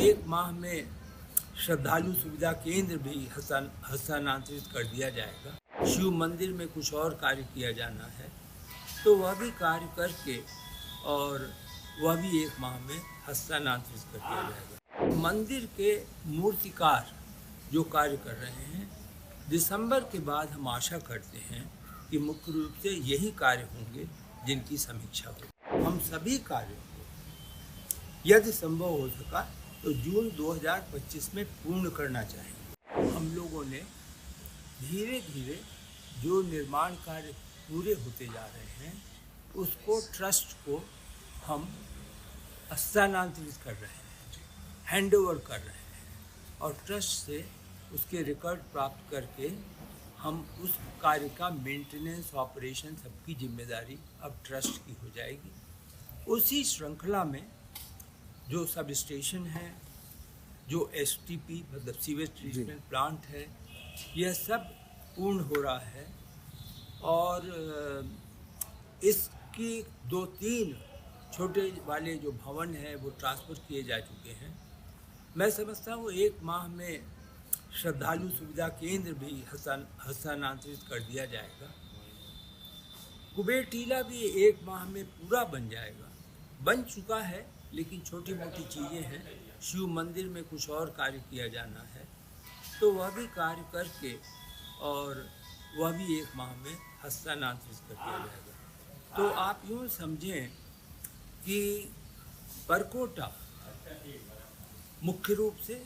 एक माह में श्रद्धालु सुविधा केंद्र भी हस्तांतरित कर दिया जाएगा। शिव मंदिर में कुछ और कार्य किया जाना है, तो वह भी कार्य करके और वह भी एक माह में हस्तांतरित कर दिया जाएगा। मंदिर के मूर्तिकार जो कार्य कर रहे हैं, दिसंबर के बाद हम आशा करते हैं कि मुख्य रूप से यही कार्य होंगे जिनकी समीक्षा हो। हम सभी कार्यों को यदि संभव हो सका तो जून 2025 में पूर्ण करना चाहेंगे। हम लोगों ने धीरे धीरे जो निर्माण कार्य पूरे होते जा रहे हैं उसको ट्रस्ट को हम हस्तांतरित कर रहे हैं, हैंडओवर कर रहे हैं और ट्रस्ट से उसके रिकॉर्ड प्राप्त करके हम उस कार्य का मेंटेनेंस ऑपरेशन सबकी जिम्मेदारी अब ट्रस्ट की हो जाएगी। उसी श्रृंखला में जो सब स्टेशन है, जो STP मतलब सीवेज ट्रीटमेंट प्लांट है, यह सब पूर्ण हो रहा है और इसकी 2-3 छोटे वाले जो भवन हैं वो ट्रांसफ़र किए जा चुके हैं। मैं समझता हूँ एक माह में श्रद्धालु सुविधा केंद्र भी हस्तांतरित कर दिया जाएगा। कुबेर टीला भी एक माह में पूरा बन जाएगा, बन चुका है, लेकिन छोटी मोटी चीज़ें हैं। शिव मंदिर में कुछ और कार्य किया जाना है, तो वह भी कार्य करके और वह भी एक माह में हस्तांतरित कर दिया जाएगा। तो आप यूँ समझें कि परकोटा मुख्य रूप से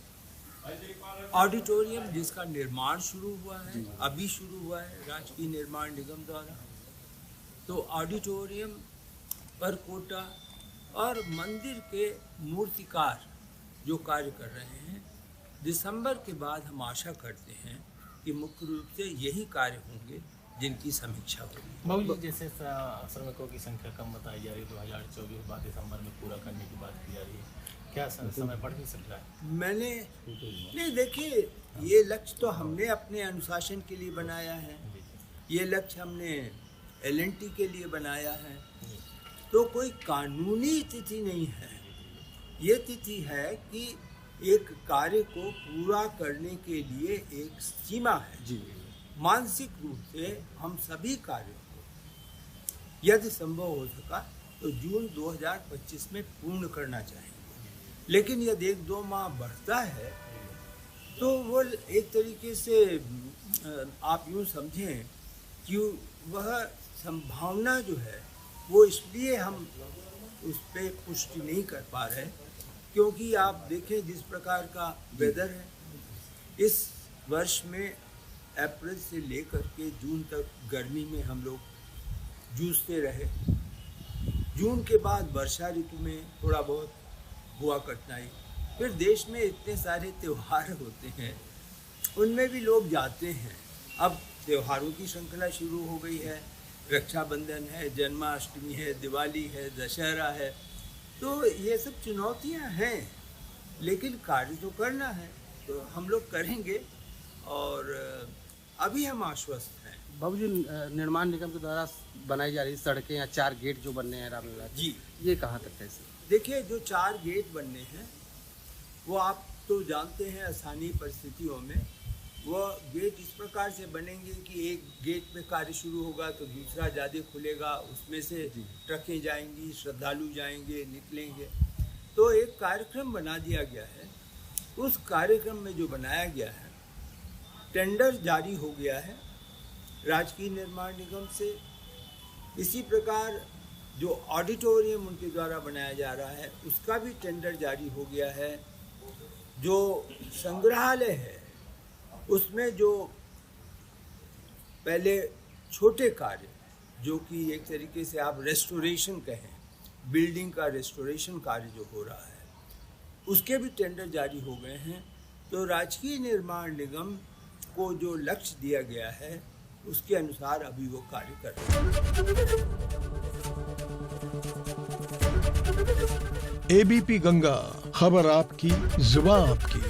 ऑडिटोरियम जिसका निर्माण शुरू हुआ है, अभी शुरू हुआ है राजकीय निर्माण निगम द्वारा, तो ऑडिटोरियम, परकोटा और मंदिर के मूर्तिकार जो कार्य कर रहे हैं, दिसंबर के बाद हम आशा करते हैं कि मुख्य रूप से यही कार्य होंगे जिनकी समीक्षा होगी। बाबू जी, जैसे श्रमिकों की संख्या कम बताई जा रही है, 2024 बाद दिसंबर में पूरा करने की बात की जा रही है, क्या समय बढ़ नहीं सकता है? मैंने नहीं, देखिए, ये लक्ष्य तो हमने अपने अनुशासन के लिए बनाया है, ये लक्ष्य हमने LNT के लिए बनाया है, तो कोई कानूनी तिथि नहीं है। ये तिथि है कि एक कार्य को पूरा करने के लिए एक सीमा है जी। मानसिक रूप से हम सभी कार्यों को यदि संभव हो सका तो जून 2025 में पूर्ण करना चाहेंगे, लेकिन यदि 1-2 माह बढ़ता है तो वो एक तरीके से आप यूँ समझें कि वह संभावना जो है वो इसलिए हम उस पर पुष्टि नहीं कर पा रहे क्योंकि आप देखें जिस प्रकार का वेदर है, इस वर्ष में अप्रैल से लेकर के जून तक गर्मी में हम लोग जूझते रहे। जून के बाद वर्षा ऋतु में थोड़ा बहुत हुआ कठिनाई, फिर देश में इतने सारे त्यौहार होते हैं, उनमें भी लोग जाते हैं। अब त्योहारों की श्रृंखला शुरू हो गई है, रक्षाबंधन है, जन्माष्टमी है, दिवाली है, दशहरा है, तो ये सब चुनौतियां हैं, लेकिन कार्य तो करना है, तो हम लोग करेंगे और अभी हम आश्वस्त हैं। बाबू जी, निर्माण निगम के द्वारा बनाई जा रही सड़कें या 4 गेट जो बनने हैं रामलीला जी, ये कहाँ तक है? देखिए, जो 4 गेट बनने हैं वो आप तो जानते हैं, स्थानीय परिस्थितियों में वो गेट इस प्रकार से बनेंगे कि एक गेट पे कार्य शुरू होगा तो दूसरा ज़्यादा खुलेगा, उसमें से ट्रकें जाएंगी, श्रद्धालु जाएंगे, निकलेंगे। तो एक कार्यक्रम बना दिया गया है। उस कार्यक्रम में जो बनाया गया है, टेंडर जारी हो गया है राजकीय निर्माण निगम से। इसी प्रकार जो ऑडिटोरियम उनके द्वारा बनाया जा रहा है उसका भी टेंडर जारी हो गया है। जो संग्रहालय है उसमें जो पहले छोटे कार्य जो कि एक तरीके से आप रेस्टोरेशन कहें, बिल्डिंग का रेस्टोरेशन कार्य जो हो रहा है, उसके भी टेंडर जारी हो गए हैं। तो राजकीय निर्माण निगम को जो लक्ष्य दिया गया है उसके अनुसार अभी वो कार्य कर रहे हैं। ABP गंगा, खबर आपकी, जुबान आपकी।